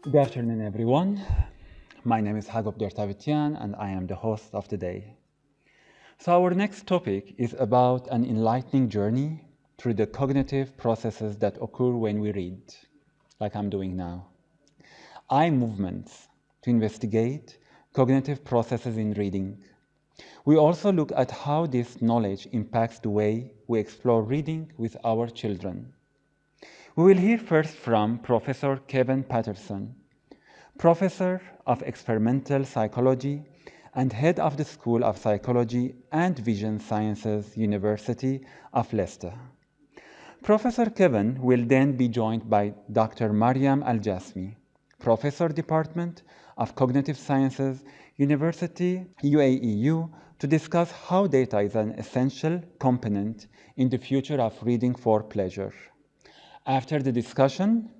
Good afternoon, everyone. My name is Hagop Dertavitian, and I am the host of the day. So our next topic is about an enlightening journey through the cognitive processes that occur when we read, like I'm doing now. Eye movements to investigate cognitive processes in reading. We also look at how this knowledge impacts the way we explore reading with our children. We will hear first from Professor Kevin Paterson, Professor of Experimental Psychology and Head of the School of Psychology and Vision Sciences, University of Leicester. Professor Kevin will then be joined by Dr. Mariam Al-Jasmi, Professor Department of Cognitive Sciences, University UAEU, to discuss how data is an essential component in the future of reading for pleasure. After the discussion,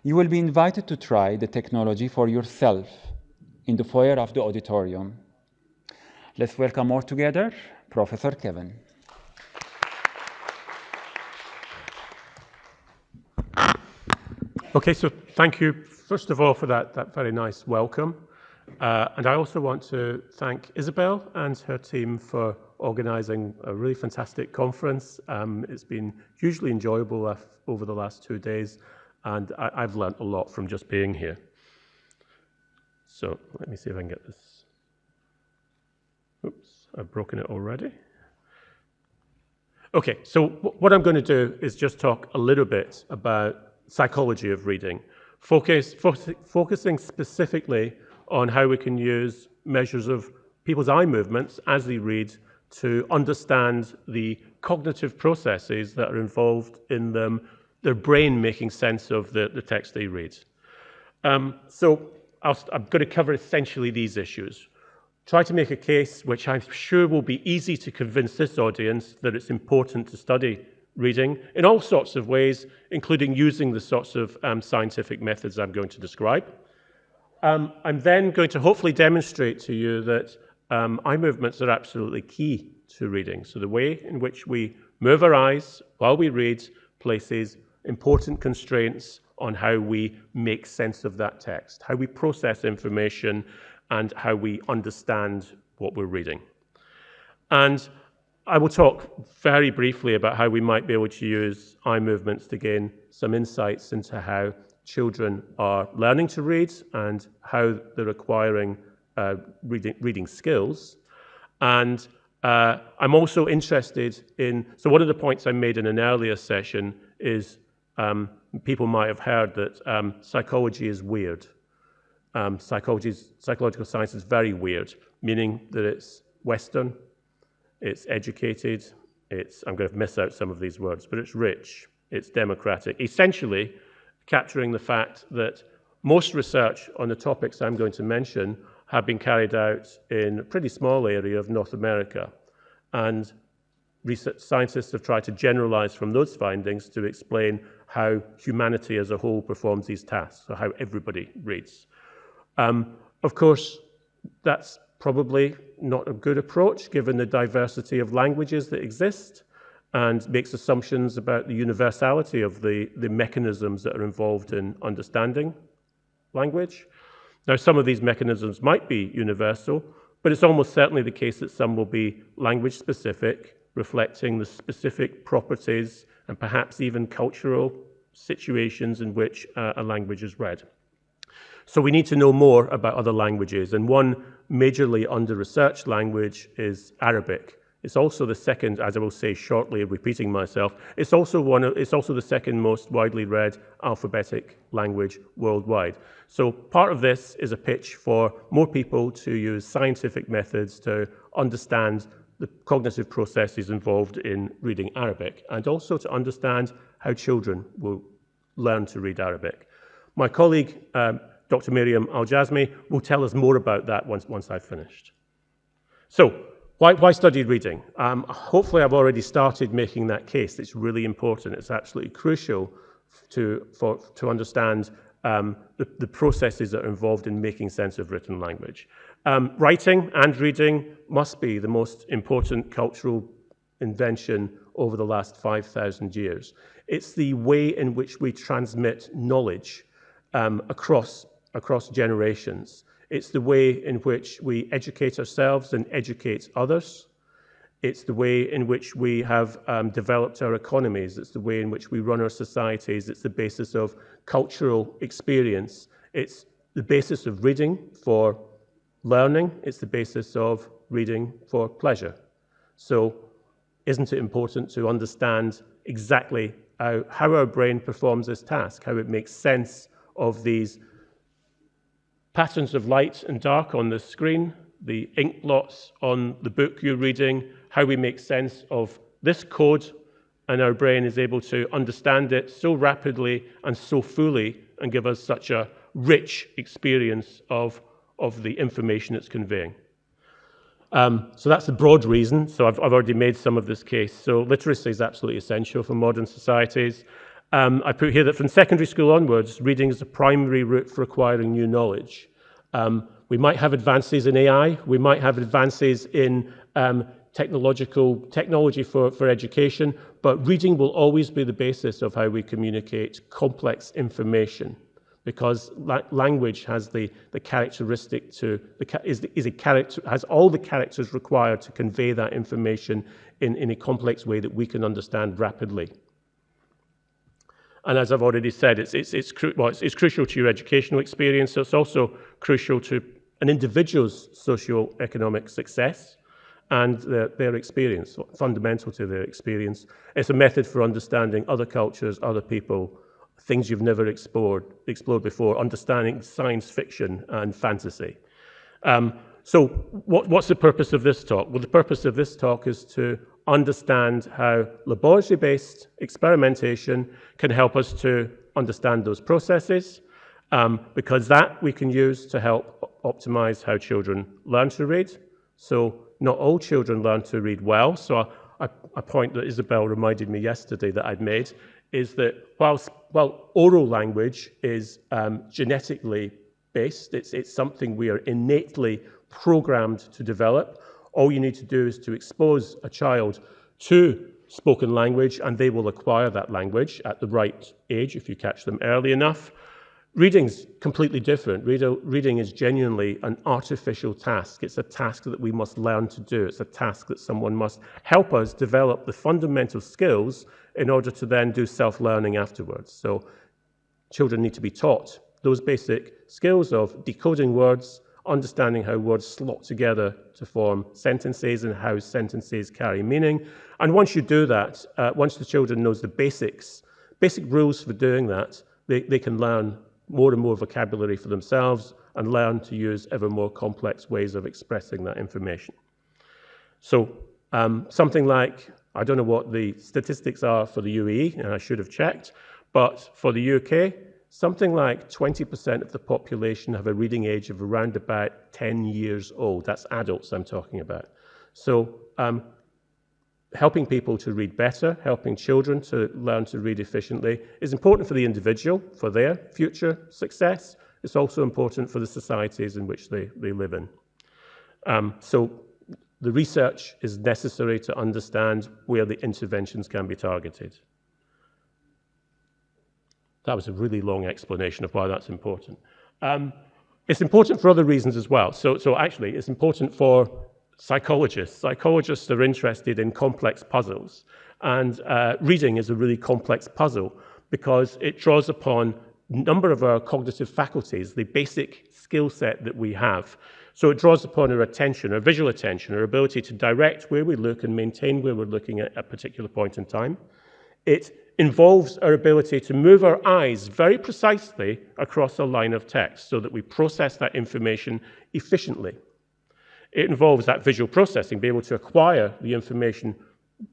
you will be invited to try the technology for yourself in the foyer of the auditorium. Let's welcome all together Professor Kevin. Okay, so thank you, first of all, for that very nice welcome. And I also want to thank Isabel and her team for organizing a really fantastic conference. It's been hugely enjoyable over the last 2 days, and I've learned a lot from just being here. So let me see if I can get this. Oops, I've broken it already. Okay, so what I'm going to do is just talk a little bit about psychology of reading, focusing specifically on how we can use measures of people's eye movements as they read to understand the cognitive processes that are involved in their brain making sense of the text they read. So I'm going to cover essentially these issues. Try to make a case which I'm sure will be easy to convince this audience that it's important to study reading in all sorts of ways, including using the sorts of scientific methods I'm going to describe. I'm then going to hopefully demonstrate to you that eye movements are absolutely key to reading. So the way in which we move our eyes while we read places important constraints on how we make sense of that text, how we process information, and how we understand what we're reading. And I will talk very briefly about how we might be able to use eye movements to gain some insights into how children are learning to read and how they're acquiring reading skills. And I'm also interested in, so one of the points I made in an earlier session is people might have heard that psychology is weird. Psychological science is very weird, meaning that it's Western, it's educated, I'm going to miss out some of these words, but it's rich, it's democratic, essentially capturing the fact that most research on the topics I'm going to mention have been carried out in a pretty small area of North America. And research scientists have tried to generalize from those findings to explain how humanity as a whole performs these tasks, or how everybody reads. Of course, that's probably not a good approach given the diversity of languages that exist and makes assumptions about the universality of the mechanisms that are involved in understanding language. Now, some of these mechanisms might be universal, but it's almost certainly the case that some will be language specific, reflecting the specific properties and perhaps even cultural situations in which a language is read. So we need to know more about other languages, and one majorly under-researched language is Arabic. It's also the second, as I will say shortly, repeating myself, it's also the second most widely read alphabetic language worldwide. So part of this is a pitch for more people to use scientific methods to understand the cognitive processes involved in reading Arabic, and also to understand how children will learn to read Arabic. My colleague, Dr. Mariam Al-Jasmi, will tell us more about that once I've finished. So, why study reading? Hopefully I've already started making that case. It's really important. It's absolutely crucial to understand the processes that are involved in making sense of written language. Writing and reading must be the most important cultural invention over the last 5,000 years. It's the way in which we transmit knowledge across across generations. It's the way in which we educate ourselves and educate others. It's the way in which we have developed our economies. It's the way in which we run our societies. It's the basis of cultural experience. It's the basis of reading for learning. It's the basis of reading for pleasure. So isn't it important to understand exactly how our brain performs this task, how it makes sense of these patterns of light and dark on the screen, the ink blots on the book you're reading, how we make sense of this code, and our brain is able to understand it so rapidly and so fully and give us such a rich experience of the information it's conveying. So that's the broad reason. So I've already made some of this case. So literacy is absolutely essential for modern societies. I put here that from secondary school onwards, reading is the primary route for acquiring new knowledge. We might have advances in AI, we might have advances in technology for education, but reading will always be the basis of how we communicate complex information, because language has the characteristic has all the characters required to convey that information in a complex way that we can understand rapidly. And as I've already said, it's crucial to your educational experience. So it's also crucial to an individual's socio-economic success and their experience, fundamental to their experience. It's a method for understanding other cultures, other people, things you've never explored before, understanding science fiction and fantasy. So what's the purpose of this talk? Well, the purpose of this talk is to understand how laboratory-based experimentation can help us to understand those processes, because that we can use to help optimize how children learn to read. So not all children learn to read well. So a point that Isabel reminded me yesterday that I'd made is that while oral language is genetically based, it's something we are innately programmed to develop. All you need to do is to expose a child to spoken language and they will acquire that language at the right age if you catch them early enough. Reading's completely different. Reading is genuinely an artificial task. It's a task that we must learn to do. It's a task that someone must help us develop the fundamental skills in order to then do self-learning afterwards. So children need to be taught those basic skills of decoding words, understanding how words slot together to form sentences and how sentences carry meaning. And once you do that, once the children knows the basic rules for doing that, they can learn more and more vocabulary for themselves and learn to use ever more complex ways of expressing that information. So something like, I don't know what the statistics are for the UAE, and I should have checked, but for the UK, something like 20% of the population have a reading age of around about 10 years old. That's adults I'm talking about. So helping people to read better, helping children to learn to read efficiently is important for the individual, for their future success. It's also important for the societies in which they live in. So the research is necessary to understand where the interventions can be targeted. That was a really long explanation of why that's important. It's important for other reasons as well. So actually, it's important for psychologists. Psychologists are interested in complex puzzles. And reading is a really complex puzzle because it draws upon a number of our cognitive faculties, the basic skill set that we have. So it draws upon our attention, our visual attention, our ability to direct where we look and maintain where we're looking at a particular point in time. It involves our ability to move our eyes very precisely across a line of text so that we process that information efficiently. It involves that visual processing, be able to acquire the information,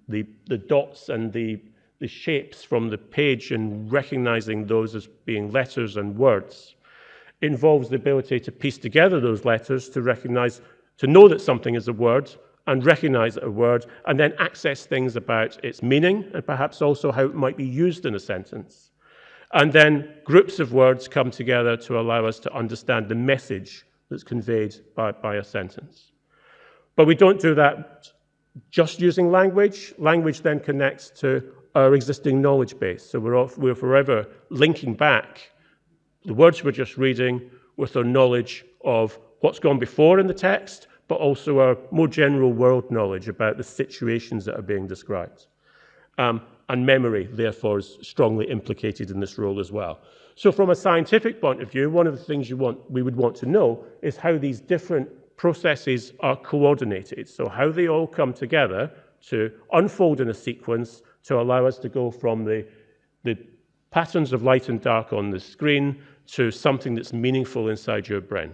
the dots and the shapes from the page and recognizing those as being letters and words. It involves the ability to piece together those letters to recognize, to know that something is a word and recognize a word, and then access things about its meaning and perhaps also how it might be used in a sentence. And then groups of words come together to allow us to understand the message that's conveyed by a sentence. But we don't do that just using language. Language then connects to our existing knowledge base. So we're forever linking back the words we're just reading with our knowledge of what's gone before in the text, but also our more general world knowledge about the situations that are being described. And memory, therefore, is strongly implicated in this role as well. So from a scientific point of view, one of the things we would want to know is how these different processes are coordinated. So how they all come together to unfold in a sequence to allow us to go from the patterns of light and dark on the screen to something that's meaningful inside your brain.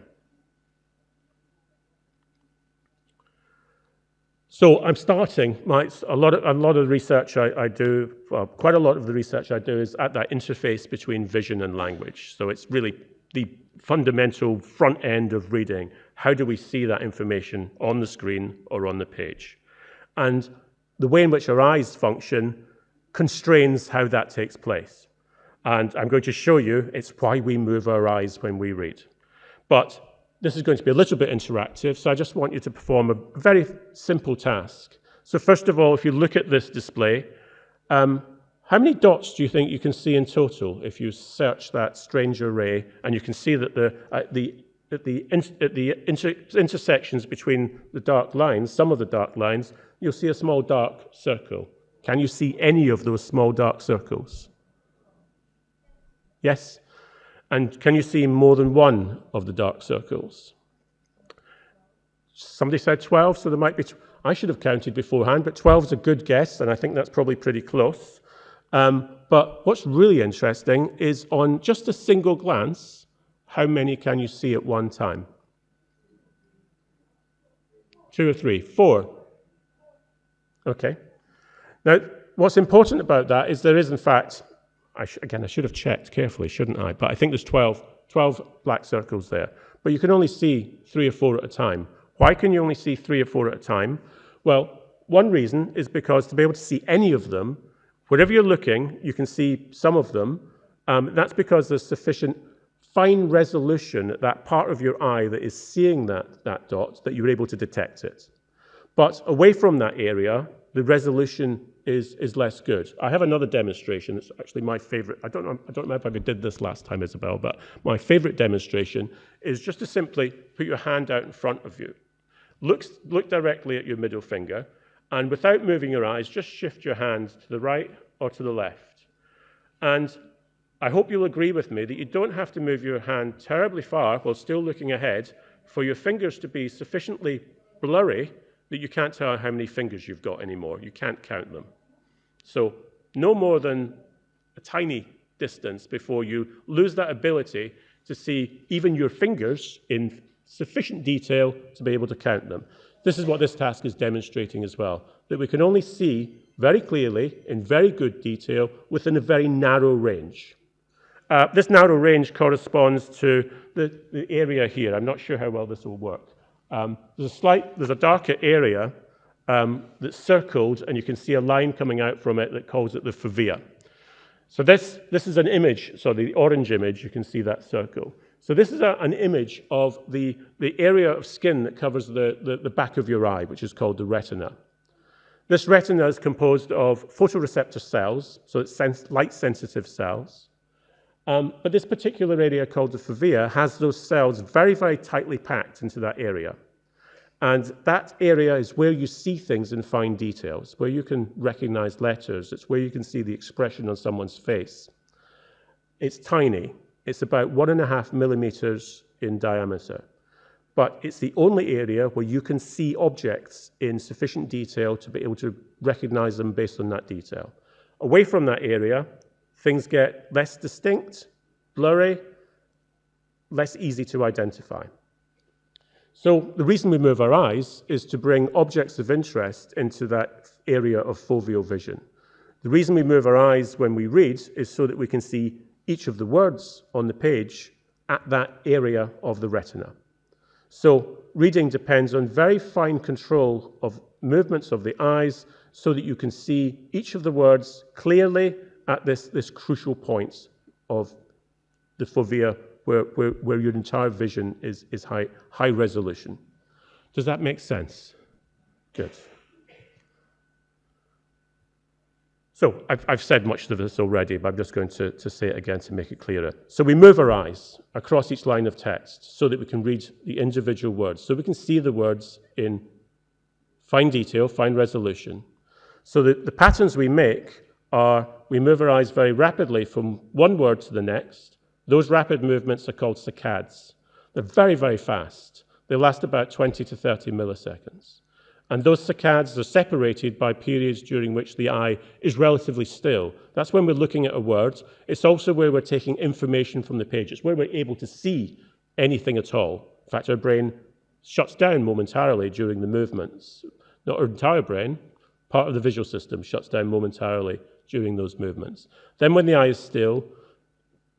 So I'm starting, a lot of the research I do, well, quite a lot of the research I do is at that interface between vision and language. So it's really the fundamental front end of reading. How do we see that information on the screen or on the page? And the way in which our eyes function constrains how that takes place. And I'm going to show you it's why we move our eyes when we read. But this is going to be a little bit interactive, so I just want you to perform a very simple task. So first of all, if you look at this display, how many dots do you think you can see in total if you search that strange array and you can see that at the intersections between the dark lines, some of the dark lines, you'll see a small dark circle. Can you see any of those small dark circles? Yes? And can you see more than one of the dark circles? Somebody said 12, so there might be... I should have counted beforehand, but 12 is a good guess, and I think that's probably pretty close. But what's really interesting is on just a single glance, how many can you see at one time? 2 or 3? 4? Okay. Now, what's important about that is there is, in fact... Again, I should have checked carefully, shouldn't I? But I think there's 12 black circles there. But you can only see 3 or 4 at a time. Why can you only see 3 or 4 at a time? Well, one reason is because to be able to see any of them, wherever you're looking, you can see some of them. That's because there's sufficient fine resolution at that part of your eye that is seeing that dot that you're able to detect it. But away from that area, the resolution is less good. I have another demonstration. It's actually my favorite. I don't know if I did this last time, Isabel, but my favorite demonstration is just to simply put your hand out in front of you. Look directly at your middle finger, and without moving your eyes, just shift your hand to the right or to the left. And I hope you'll agree with me that you don't have to move your hand terribly far while still looking ahead for your fingers to be sufficiently blurry that you can't tell how many fingers you've got anymore. You can't count them. So no more than a tiny distance before you lose that ability to see even your fingers in sufficient detail to be able to count them. This is what this task is demonstrating as well, that we can only see very clearly in very good detail within a very narrow range. This narrow range corresponds to the area here. I'm not sure how well this will work. There's a darker area that's circled, and you can see a line coming out from it that calls it the fovea. So this is an image, so the orange image, you can see that circle. So this is an image of the area of skin that covers the back of your eye, which is called the retina. This retina is composed of photoreceptor cells, so it's light-sensitive cells. But this particular area called the fovea has those cells very, very tightly packed into that area. And that area is where you see things in fine details, where you can recognize letters. It's where you can see the expression on someone's face. It's tiny. It's about 1.5 millimeters in diameter. But it's the only area where you can see objects in sufficient detail to be able to recognize them based on that detail. Away from that area, things get less distinct, blurry, less easy to identify. So the reason we move our eyes is to bring objects of interest into that area of foveal vision. The reason we move our eyes when we read is so that we can see each of the words on the page at that area of the retina. So reading depends on very fine control of movements of the eyes so that you can see each of the words clearly at this crucial point of the fovea where your entire vision is high resolution. Does that make sense? Good. So I've said much of this already, but I'm just going to say it again to make it clearer. So we move our eyes across each line of text so that we can read the individual words, so we can see the words in fine detail, fine resolution. So the patterns we make are, we move our eyes very rapidly from one word to the next. Those rapid movements are called saccades. They're very, very fast. They last about 20 to 30 milliseconds. And those saccades are separated by periods during which the eye is relatively still. That's when we're looking at a word. It's also where we're taking information from the page. It's where we're able to see anything at all. In fact, our brain shuts down momentarily during the movements. Not our entire brain, part of the visual system shuts down momentarily during those movements. Then when the eye is still,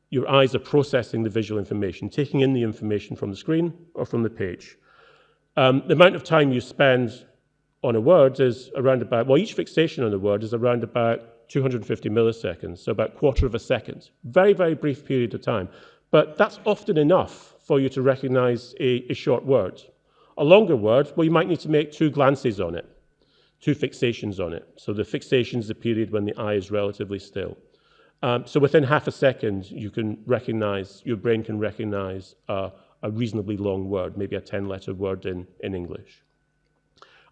your eyes are processing the visual information, taking in the information from the screen or from the page. The amount of time you spend on a word is around about, well, each fixation on a word is around about 250 milliseconds, so about a quarter of a second. Very, very brief period of time. But that's often enough for you to recognize a short word. A longer word, well, you might need to make 2 glances on it, 2 fixations on it. So the fixation is the period when the eye is relatively still. So within half a second, you can recognize, your brain can recognize a reasonably long word, maybe a 10-letter word in English.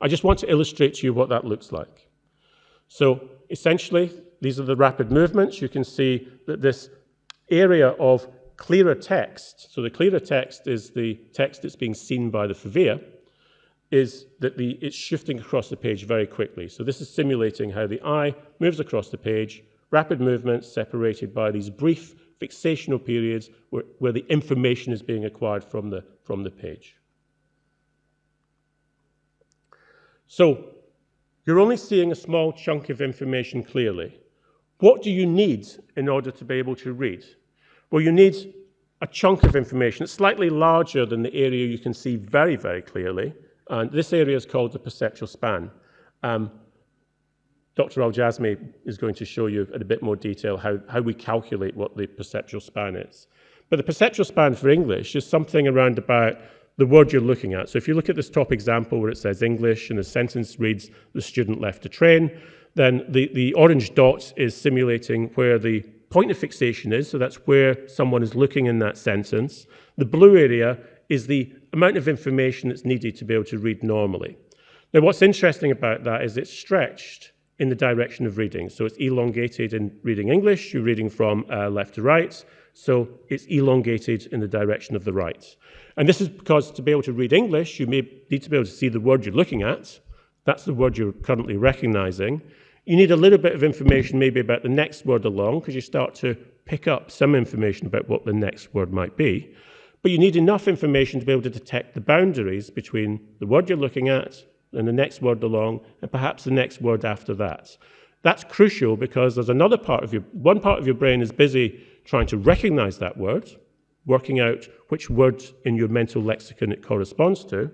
I just want to illustrate to you what that looks like. So essentially, these are the rapid movements. You can see that this area of clearer text, so the clearer text is the text that's being seen by the fovea, is that it's shifting across the page very quickly. So this is simulating how the eye moves across the page, rapid movements separated by these brief fixational periods where the information is being acquired from the page. So you're only seeing a small chunk of information clearly. What do you need in order to be able to read? Well, you need a chunk of information. It's slightly larger than the area you can see very, very clearly. And this area is called the perceptual span. Dr. Al-Jazmi is going to show you in a bit more detail how we calculate what the perceptual span is. But the perceptual span for English is something around about the word you're looking at. So if you look at this top example where it says English and the sentence reads, the student left a train, then the orange dot is simulating where the point of fixation is, so that's where someone is looking in that sentence. The blue area is the amount of information that's needed to be able to read normally. Now what's interesting about that is it's stretched in the direction of reading. So it's elongated in reading English, you're reading from left to right, so it's elongated in the direction of the right. And this is because to be able to read English, you may need to be able to see the word you're looking at. That's the word you're currently recognizing. You need a little bit of information maybe about the next word along, because you start to pick up some information about what the next word might be. But you need enough information to be able to detect the boundaries between the word you're looking at and the next word along, and perhaps the next word after that. That's crucial because there's one part of your brain is busy trying to recognize that word, working out which word in your mental lexicon it corresponds to,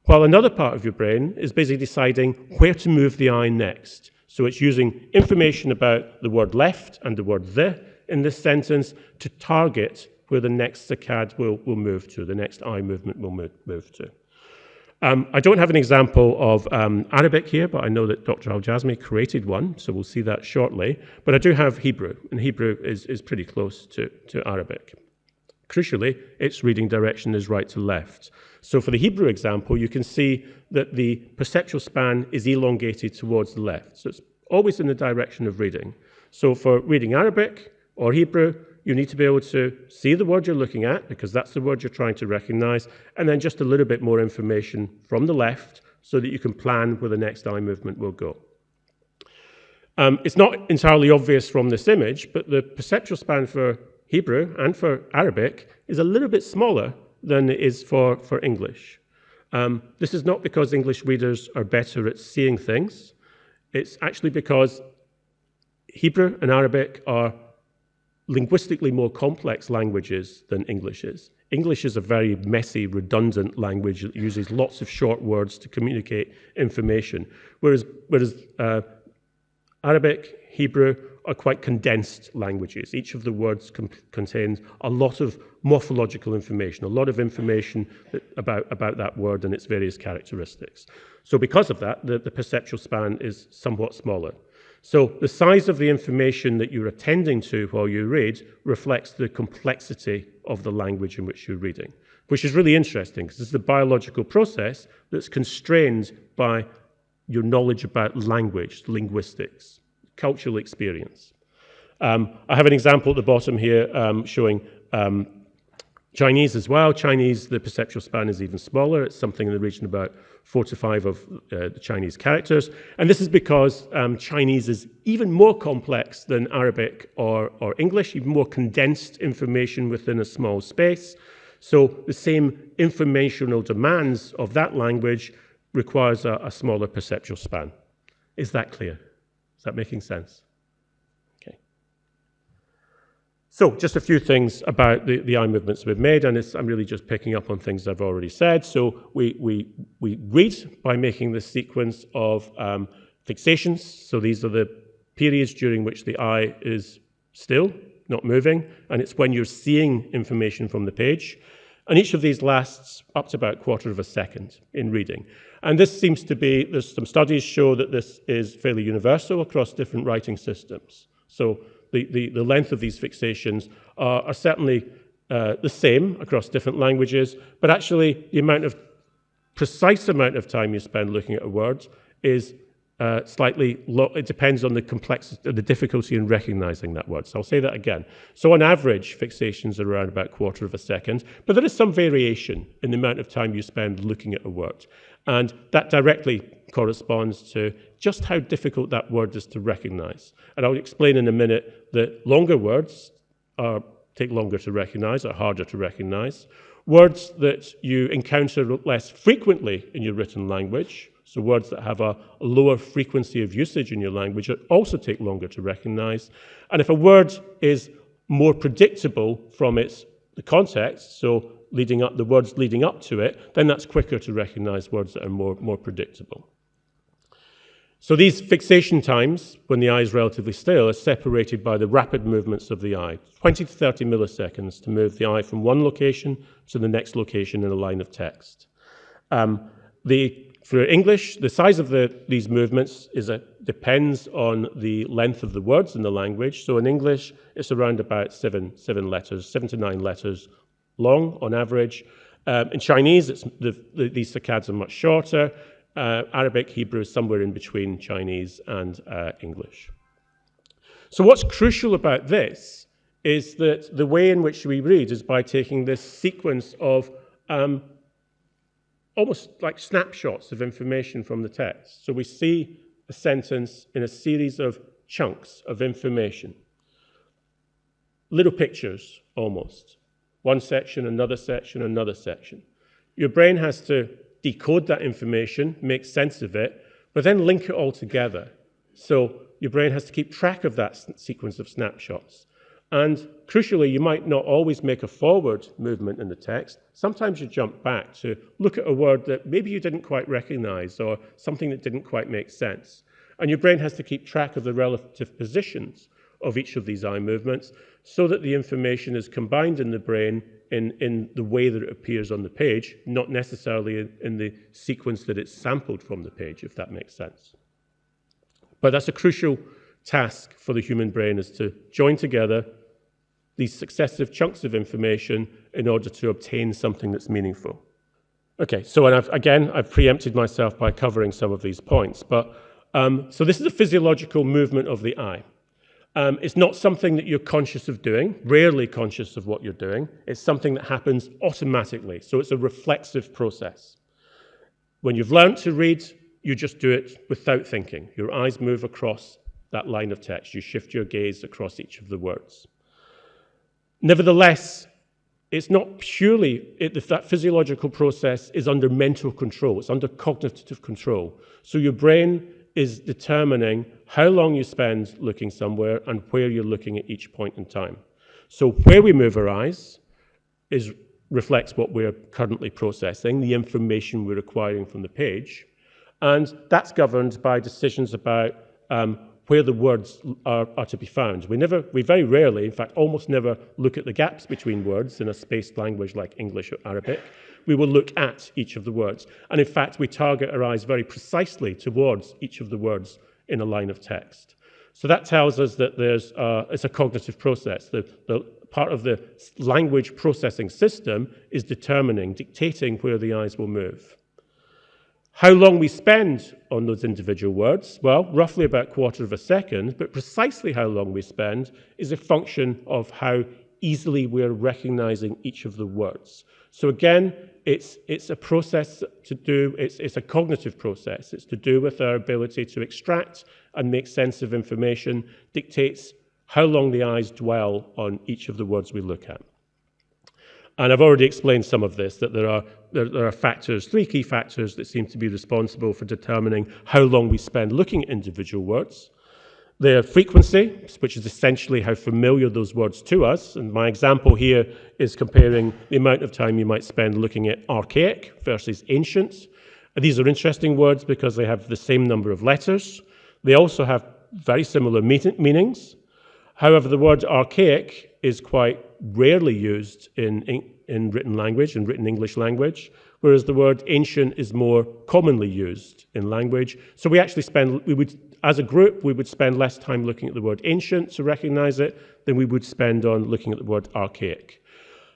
while another part of your brain is busy deciding where to move the eye next. So it's using information about the word left and the word the in this sentence to target where the next saccade will move to, the next eye movement will move to. I don't have an example of Arabic here, but I know that Dr. Al-Jazmi created one, so we'll see that shortly. But I do have Hebrew, and Hebrew is pretty close to Arabic. Crucially, its reading direction is right to left. So for the Hebrew example, you can see that the perceptual span is elongated towards the left. So it's always in the direction of reading. So for reading Arabic or Hebrew, you need to be able to see the word you're looking at, because that's the word you're trying to recognize, and then just a little bit more information from the left so that you can plan where the next eye movement will go. It's not entirely obvious from this image, but the perceptual span for Hebrew and for Arabic is a little bit smaller than it is for English. This is not because English readers are better at seeing things. It's actually because Hebrew and Arabic are linguistically more complex languages than English is. English is a very messy, redundant language that uses lots of short words to communicate information, whereas Arabic, Hebrew are quite condensed languages. Each of the words contains a lot of morphological information, a lot of information about that word and its various characteristics. So because of that, the perceptual span is somewhat smaller. So the size of the information that you're attending to while you read reflects the complexity of the language in which you're reading, which is really interesting because it's a biological process that's constrained by your knowledge about language, linguistics, cultural experience. I have an example at the bottom here showing Chinese as well. Chinese, the perceptual span is even smaller. It's something in the region about 4 to 5 of the Chinese characters. And this is because Chinese is even more complex than Arabic or English, even more condensed information within a small space. So the same informational demands of that language requires a smaller perceptual span. Is that clear? Is that making sense? Okay. So just a few things about the eye movements we've made, and I'm really just picking up on things I've already said. So we read by making this sequence of fixations. So these are the periods during which the eye is still, not moving, and it's when you're seeing information from the page. And each of these lasts up to about a quarter of a second in reading. And this seems to be, there's some studies show that this is fairly universal across different writing systems. So the length of these fixations are certainly the same across different languages, but actually the precise amount of time you spend looking at a word is slightly low. It depends on the complexity, the difficulty in recognizing that word. So I'll say that again. So on average, fixations are around about a quarter of a second, but there is some variation in the amount of time you spend looking at a word. And that directly corresponds to just how difficult that word is to recognize. And I'll explain in a minute that longer words take longer to recognize, are harder to recognize. Words that you encounter less frequently in your written language, so words that have a lower frequency of usage in your language, also take longer to recognize. And if a word is more predictable from the context, so the words leading up to it, then that's quicker to recognize words that are more predictable. So these fixation times, when the eye is relatively still, are separated by the rapid movements of the eye, 20 to 30 milliseconds to move the eye from one location to the next location in a line of text. For English, the size of these movements depends on the length of the words in the language. So in English, it's around about 7 to 9 letters long on average. In Chinese, these saccades are much shorter. Arabic, Hebrew is somewhere in between Chinese and English. So what's crucial about this is that the way in which we read is by taking this sequence of almost like snapshots of information from the text. So we see a sentence in a series of chunks of information. Little pictures, almost. One section, another section, another section. Your brain has to decode that information, make sense of it, but then link it all together. So your brain has to keep track of that sequence of snapshots. And crucially, you might not always make a forward movement in the text. Sometimes you jump back to look at a word that maybe you didn't quite recognize or something that didn't quite make sense. And your brain has to keep track of the relative positions of each of these eye movements so that the information is combined in the brain in the way that it appears on the page, not necessarily in the sequence that it's sampled from the page, if that makes sense. But that's a crucial task for the human brain, is to join together these successive chunks of information in order to obtain something that's meaningful. Okay, so I've preempted myself by covering some of these points, but so this is a physiological movement of the eye. It's not something that you're conscious of doing, rarely conscious of what you're doing. It's something that happens automatically, so it's a reflexive process. When you've learned to read, you just do it without thinking. Your eyes move across that line of text. You shift your gaze across each of the words. Nevertheless, it's not purely, that physiological process is under mental control. It's under cognitive control. So your brain is determining how long you spend looking somewhere and where you're looking at each point in time. So where we move our eyes reflects what we're currently processing, the information we're acquiring from the page. And that's governed by decisions about where the words are to be found. We very rarely, in fact, almost never look at the gaps between words in a spaced language like English or Arabic. We will look at each of the words. And in fact, we target our eyes very precisely towards each of the words in a line of text. So that tells us that it's a cognitive process. The part of the language processing system is dictating where the eyes will move. How long we spend on those individual words? Well, roughly about a quarter of a second, but precisely how long we spend is a function of how easily we're recognizing each of the words. So again, it's a process to do, it's a cognitive process. It's to do with our ability to extract and make sense of information, dictates how long the eyes dwell on each of the words we look at. And I've already explained some of this, that there are factors, 3 key factors that seem to be responsible for determining how long we spend looking at individual words. Their frequency, which is essentially how familiar those words to us. And my example here is comparing the amount of time you might spend looking at archaic versus ancient. And these are interesting words because they have the same number of letters. They also have very similar meanings. However, the word archaic is quite rarely used in written language, in written English language, whereas the word ancient is more commonly used in language. So as a group, we would spend less time looking at the word ancient to recognize it than we would spend on looking at the word archaic.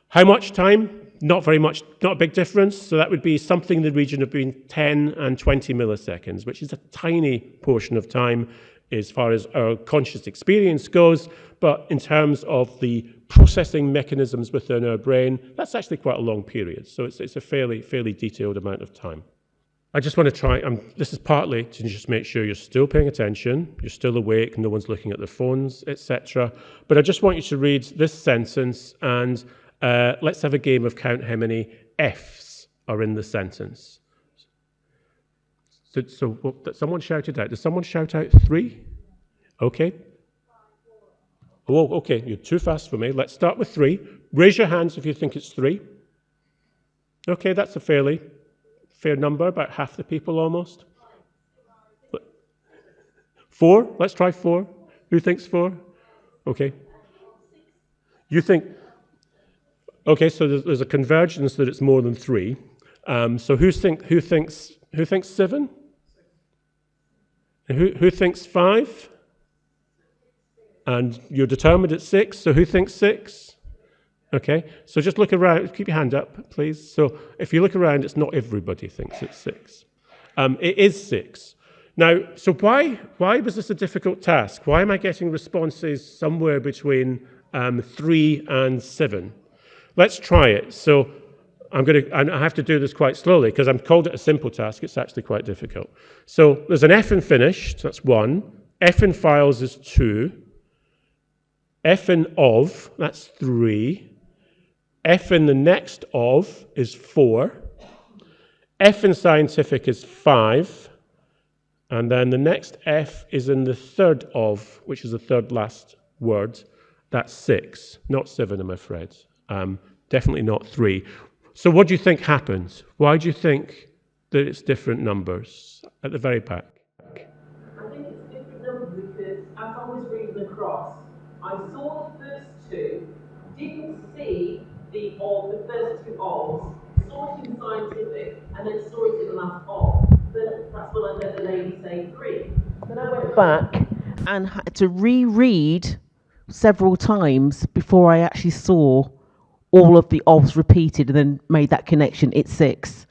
How much time? Not very much, not a big difference. So that would be something in the region of between 10 and 20 milliseconds, which is a tiny portion of time as far as our conscious experience goes. But in terms of the processing mechanisms within our brain, that's actually quite a long period. So it's a fairly detailed amount of time. I just want to try, this is partly to just make sure you're still paying attention, you're still awake, no one's looking at their phones, etc. But I just want you to read this sentence and let's have a game of count how many F's are in the sentence. So someone shouted out. Did someone shout out 3? Okay. Oh, okay, you're too fast for me. Let's start with 3. Raise your hands if you think it's 3. Okay, that's a fairly fair number, about half the people almost. 4? Let's try 4. Who thinks 4? Okay. You think... Okay, so there's a convergence that it's more than 3. So who thinks 7? And who thinks 5? And you're determined it's 6, so who thinks 6? Okay, so just look around, keep your hand up, please. So if you look around, it's not everybody thinks it's 6. It is 6. Now, so why was this a difficult task? Why am I getting responses somewhere between 3 and 7? Let's try it. So I have to do this quite slowly because I've called it a simple task. It's actually quite difficult. So there's an F in finished, that's 1. F in files is 2. F in of, that's 3. F in the next of is 4. F in scientific is 5. And then the next F is in the third of, which is the third last word. That's 6, not 7, I'm afraid. Definitely not 3. So what do you think happens? Why do you think that it's different numbers at the very back? I think it's different numbers because as I was reading across, I saw the first 2, didn't see the first 2 ofs, saw it in scientific, and then saw it in the last of. Then that's when I heard the lady say 3. Then I went back and had to reread several times before I actually saw all of the ofs repeated and then made that connection. It's 6.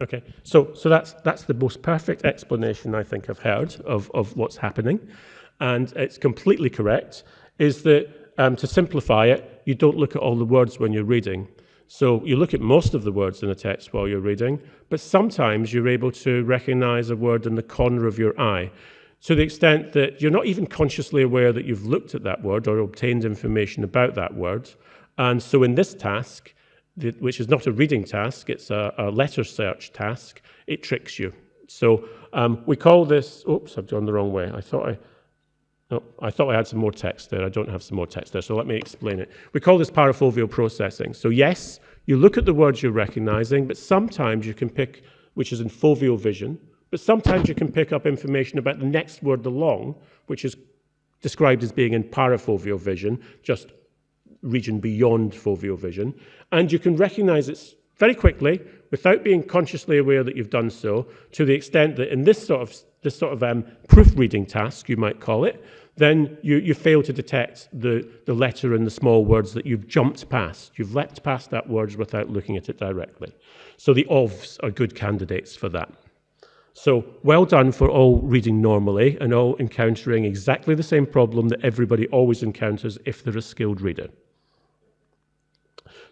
Okay, so that's the most perfect explanation I think I've heard of what's happening, and it's completely correct. Is that to simplify it, you don't look at all the words when you're reading. So you look at most of the words in a text while you're reading, but sometimes you're able to recognize a word in the corner of your eye, to the extent that you're not even consciously aware that you've looked at that word or obtained information about that word. And so in this task, which is not a reading task, it's a letter search task, it tricks you. So we call this, oops, I've gone the wrong way. I thought I had some more text there. I don't have some more text there, so let me explain it. We call this parafoveal processing. So yes, you look at the words you're recognizing, but sometimes you can pick, which is in foveal vision, but sometimes you can pick up information about the next word along, which is described as being in parafoveal vision, just region beyond foveal vision, and you can recognize it very quickly without being consciously aware that you've done so, to the extent that in this sort of proofreading task, you might call it, then you fail to detect the letter and the small words that you've jumped past. You've leapt past that word without looking at it directly. So the ofs are good candidates for that. So well done for all reading normally and all encountering exactly the same problem that everybody always encounters if they're a skilled reader.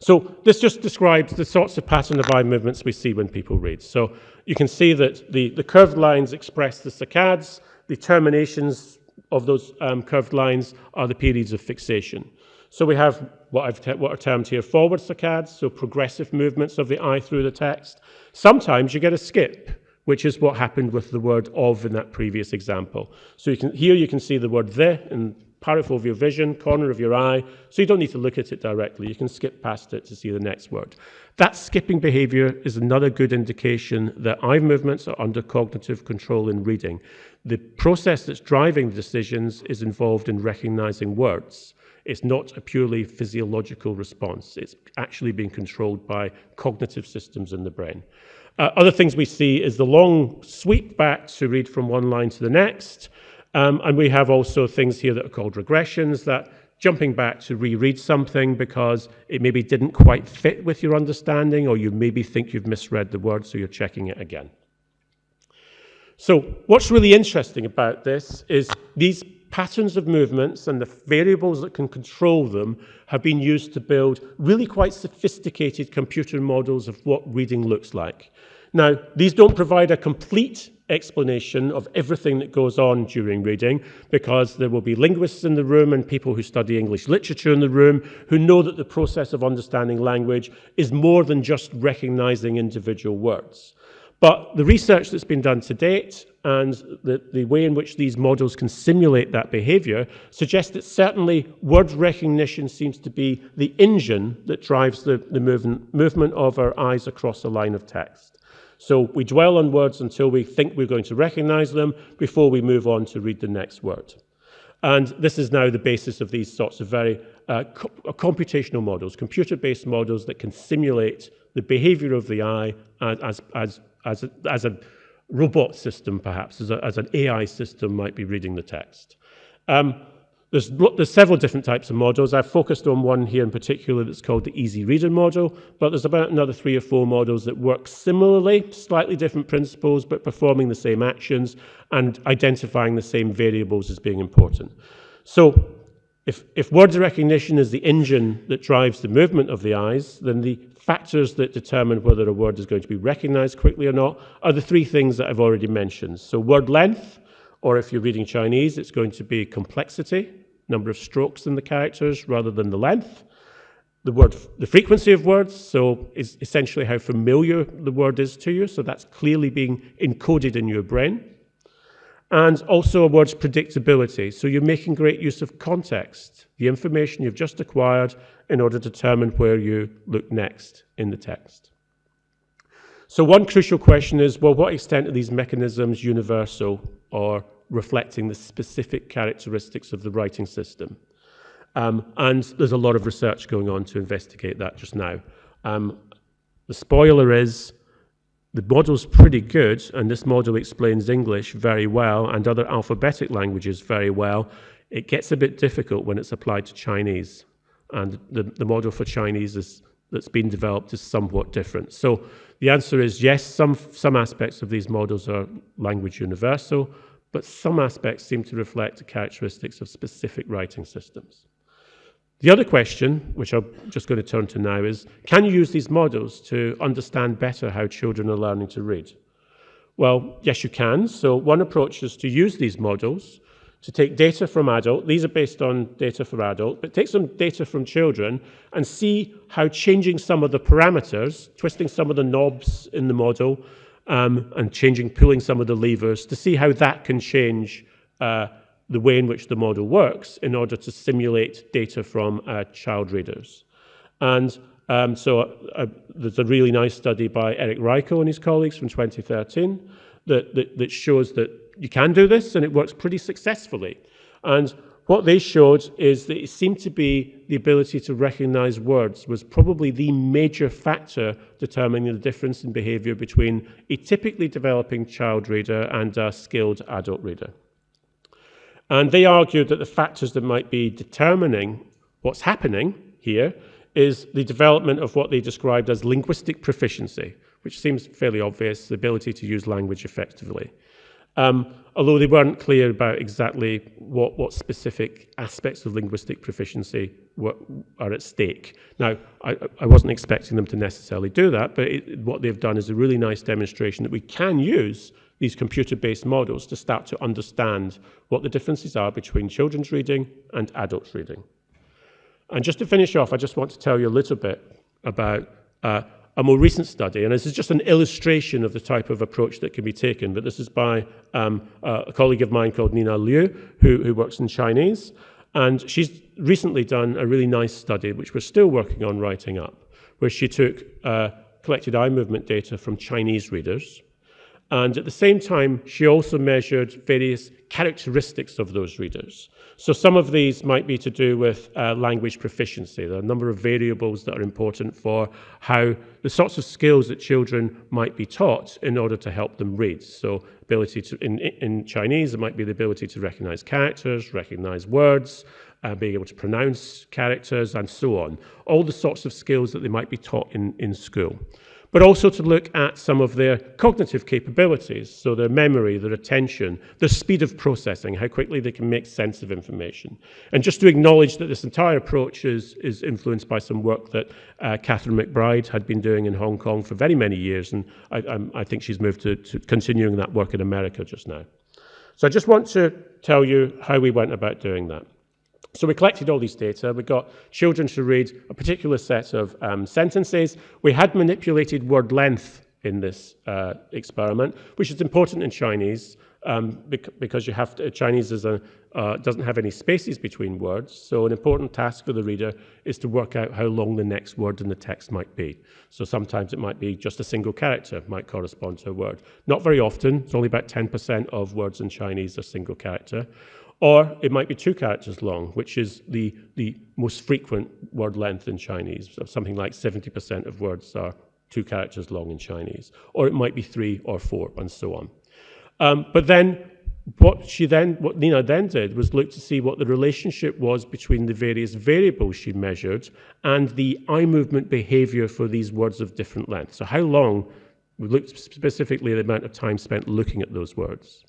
So this just describes the sorts of pattern of eye movements we see when people read. So you can see that the curved lines express the saccades, the terminations of those curved lines are the periods of fixation. So we have what are termed here forward saccades, so progressive movements of the eye through the text. Sometimes you get a skip, which is what happened with the word of in that previous example. So here you can see the word the in peripheral of your vision, corner of your eye, so you don't need to look at it directly. You can skip past it to see the next word. That skipping behavior is another good indication that eye movements are under cognitive control in reading. The process that's driving the decisions is involved in recognizing words. It's not a purely physiological response. It's actually being controlled by cognitive systems in the brain. Other things we see is the long sweep back to read from one line to the next. And we have also things here that are called regressions, that jumping back to reread something because it maybe didn't quite fit with your understanding, or you maybe think you've misread the word, so you're checking it again. So what's really interesting about this is these patterns of movements and the variables that can control them have been used to build really quite sophisticated computer models of what reading looks like. Now, these don't provide a complete explanation of everything that goes on during reading, because there will be linguists in the room and people who study English literature in the room who know that the process of understanding language is more than just recognizing individual words. But the research that's been done to date and the way in which these models can simulate that behavior suggests that certainly word recognition seems to be the engine that drives the movement of our eyes across a line of text. So we dwell on words until we think we're going to recognize them before we move on to read the next word. And this is now the basis of these sorts of very computational models, computer-based models that can simulate the behavior of the eye as a robot system, perhaps, as an AI system might be reading the text. There's several different types of models. I've focused on one here in particular that's called the Easy Reader model, but there's about another 3 or 4 models that work similarly, slightly different principles, but performing the same actions and identifying the same variables as being important. So if word recognition is the engine that drives the movement of the eyes, then the factors that determine whether a word is going to be recognized quickly or not are the 3 things that I've already mentioned. So word length, or if you're reading Chinese, it's going to be complexity, number of strokes in the characters rather than the length. The frequency of words, so is essentially how familiar the word is to you, so that's clearly being encoded in your brain. And also a word's predictability, so you're making great use of context, the information you've just acquired, in order to determine where you look next in the text. So one crucial question is, well, what extent are these mechanisms universal or reflecting the specific characteristics of the writing system? And there's a lot of research going on to investigate that just now. The spoiler is, the model's pretty good, and this model explains English very well and other alphabetic languages very well. It gets a bit difficult when it's applied to Chinese, and the model for Chinese that's been developed is somewhat different. So the answer is yes, some aspects of these models are language universal, but some aspects seem to reflect the characteristics of specific writing systems. The other question, which I'm just going to turn to now, is can you use these models to understand better how children are learning to read? Well, yes, you can. So one approach is to use these models to take data from adults. These are based on data for adults, but take some data from children and see how changing some of the parameters, twisting some of the knobs in the model, and pulling some of the levers to see how that can change the way in which the model works in order to simulate data from child readers. And so there's a really nice study by Eric Reiko and his colleagues from 2013 that shows that you can do this, and it works pretty successfully. And what they showed is that it seemed to be the ability to recognize words was probably the major factor determining the difference in behavior between a typically developing child reader and a skilled adult reader. And they argued that the factors that might be determining what's happening here is the development of what they described as linguistic proficiency, which seems fairly obvious, the ability to use language effectively. Although they weren't clear about exactly what specific aspects of linguistic proficiency are at stake. Now, I wasn't expecting them to necessarily do that, but what they've done is a really nice demonstration that we can use these computer-based models to start to understand what the differences are between children's reading and adults' reading. And just to finish off, I just want to tell you a little bit about a more recent study, and this is just an illustration of the type of approach that can be taken, but this is by a colleague of mine called Nina Liu, who works in Chinese, and she's recently done a really nice study, which we're still working on writing up, where she took collected eye movement data from Chinese readers, and at the same time, she also measured various characteristics of those readers. So some of these might be to do with language proficiency. There are a number of variables that are important for how the sorts of skills that children might be taught in order to help them read. So ability to, in Chinese, it might be the ability to recognize characters, recognize words, being able to pronounce characters, and so on. All the sorts of skills that they might be taught in school. But also to look at some of their cognitive capabilities, so their memory, their attention, their speed of processing, how quickly they can make sense of information. And just to acknowledge that this entire approach is influenced by some work that Catherine McBride had been doing in Hong Kong for very many years, and I think she's moved to continuing that work in America just now. So I just want to tell you how we went about doing that. So we collected all these data. We got children to read a particular set of sentences. We had manipulated word length in this experiment, which is important in Chinese because you have to, Chinese doesn't have any spaces between words. So an important task for the reader is to work out how long the next word in the text might be. So sometimes it might be just a single character might correspond to a word. Not very often. It's only about 10% of words in Chinese are single character. Or it might be 2 characters long, which is the most frequent word length in Chinese. So something like 70% of words are 2 characters long in Chinese. Or it might be 3 or 4, and so on. But then what Nina then did was look to see what the relationship was between the various variables she measured and the eye movement behavior for these words of different lengths. So how long, we looked specifically at the amount of time spent looking at those words.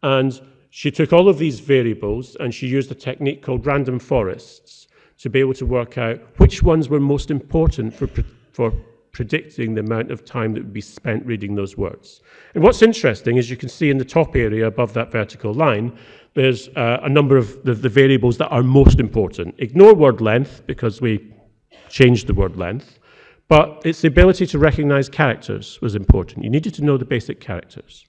And she took all of these variables and she used a technique called random forests to be able to work out which ones were most important for predicting the amount of time that would be spent reading those words. And what's interesting is you can see in the top area above that vertical line, there's a number of the variables that are most important. Ignore word length because we changed the word length, but its the ability to recognize characters was important. You needed to know the basic characters.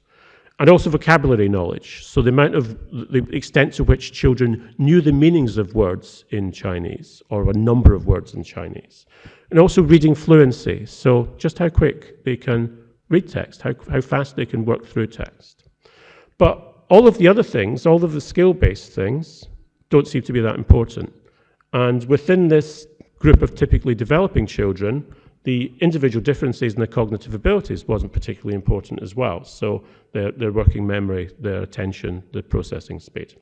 And also vocabulary knowledge, so the extent to which children knew the meanings of words in Chinese, or a number of words in Chinese. And also reading fluency, so just how quick they can read text, how fast they can work through text. But all of the other things, all of the skill-based things, don't seem to be that important. And within this group of typically developing children, the individual differences in their cognitive abilities wasn't particularly important as well. So their working memory, their attention, their processing speed.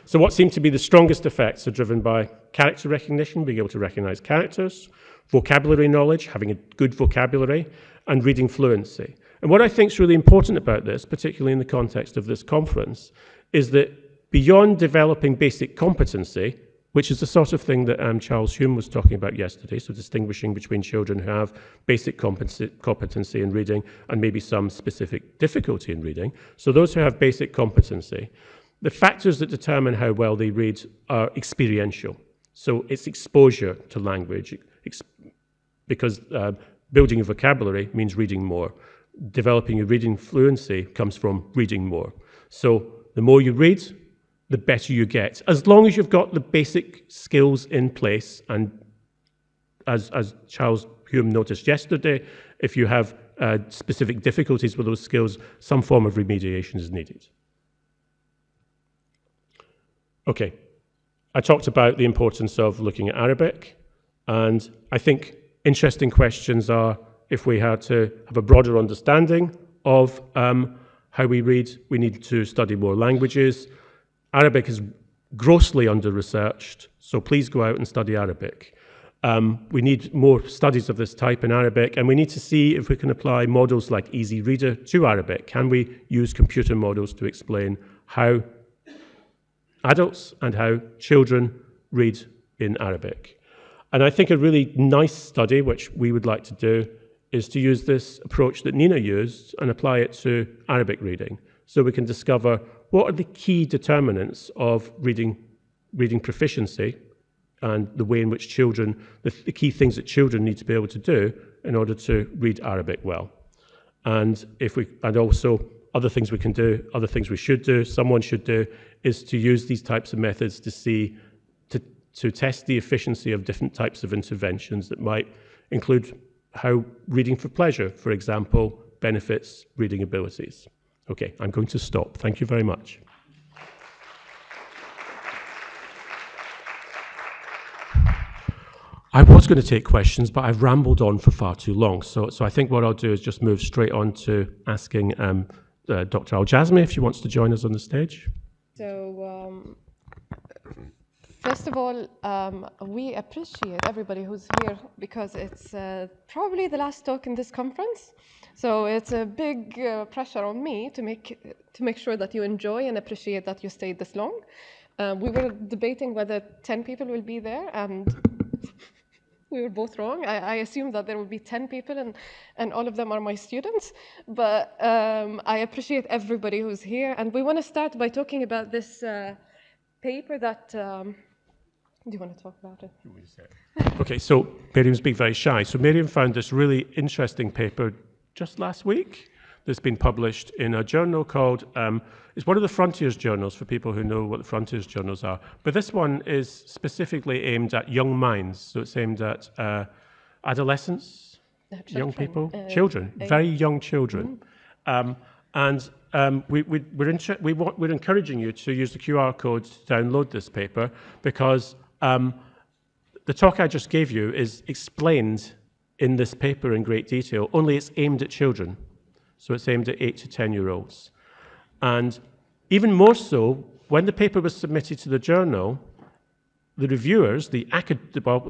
So what seemed to be the strongest effects are driven by character recognition, being able to recognize characters, vocabulary knowledge, having a good vocabulary, and reading fluency. And what I think is really important about this, particularly in the context of this conference, is that beyond developing basic competency, which is the sort of thing that Charles Hume was talking about yesterday, so distinguishing between children who have basic competency in reading and maybe some specific difficulty in reading. So those who have basic competency, the factors that determine how well they read are experiential. So it's exposure to language, because building a vocabulary means reading more. Developing a reading fluency comes from reading more. So the more you read, the better you get, as long as you've got the basic skills in place. And as Charles Hume noticed yesterday, if you have specific difficulties with those skills, some form of remediation is needed. Okay, I talked about the importance of looking at Arabic, and I think interesting questions are, if we had to have a broader understanding of how we read, we need to study more languages. Arabic is grossly under-researched, so please go out and study Arabic. We need more studies of this type in Arabic, and we need to see if we can apply models like Easy Reader to Arabic. Can we use computer models to explain how adults and how children read in Arabic? And I think a really nice study, which we would like to do, is to use this approach that Nina used and apply it to Arabic reading, so we can discover what are the key determinants of reading proficiency and the way in which children, the key things that children need to be able to do in order to read Arabic well. And also other things we can do, other things we should do, someone should do, is to use these types of methods to see, to test the efficiency of different types of interventions that might include how reading for pleasure, for example, benefits reading abilities. Okay, I'm going to stop. Thank you very much. I was going to take questions, but I've rambled on for far too long. So I think what I'll do is just move straight on to asking Dr. Al-Jazmi if she wants to join us on the stage. So, first of all, we appreciate everybody who's here because it's probably the last talk in this conference. So it's a big pressure on me to make sure that you enjoy and appreciate that you stayed this long. We were debating whether 10 people will be there, and we were both wrong. I assumed that there would be 10 people, and all of them are my students. But I appreciate everybody who's here. And we want to start by talking about this paper that... do you want to talk about it? Okay, so Miriam's being very shy. So Miriam found this really interesting paper just last week that's been published in a journal called, it's one of the Frontiers journals for people who know what the Frontiers journals are. But this one is specifically aimed at young minds. So it's aimed at adolescents, young people, children, very young children. We're encouraging you to use the QR code to download this paper because the talk I just gave you is explained in this paper in great detail, only it's aimed at children. So it's aimed at 8 to 10-year-olds. And even more so, when the paper was submitted to the journal, the reviewers, the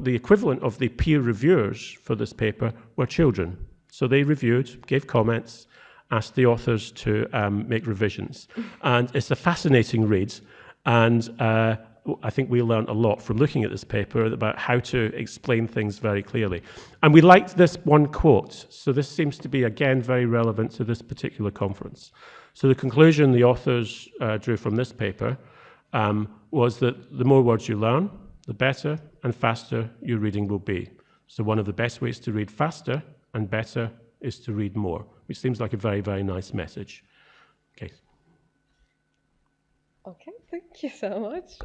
equivalent of the peer reviewers for this paper were children. So they reviewed, gave comments, asked the authors to make revisions. And it's a fascinating read. And I think we learned a lot from looking at this paper about how to explain things very clearly. And we liked this one quote. So this seems to be, again, very relevant to this particular conference. So the conclusion the authors drew from this paper was that the more words you learn, the better and faster your reading will be. So one of the best ways to read faster and better is to read more, which seems like a very, very nice message. Okay. Okay, thank you so much.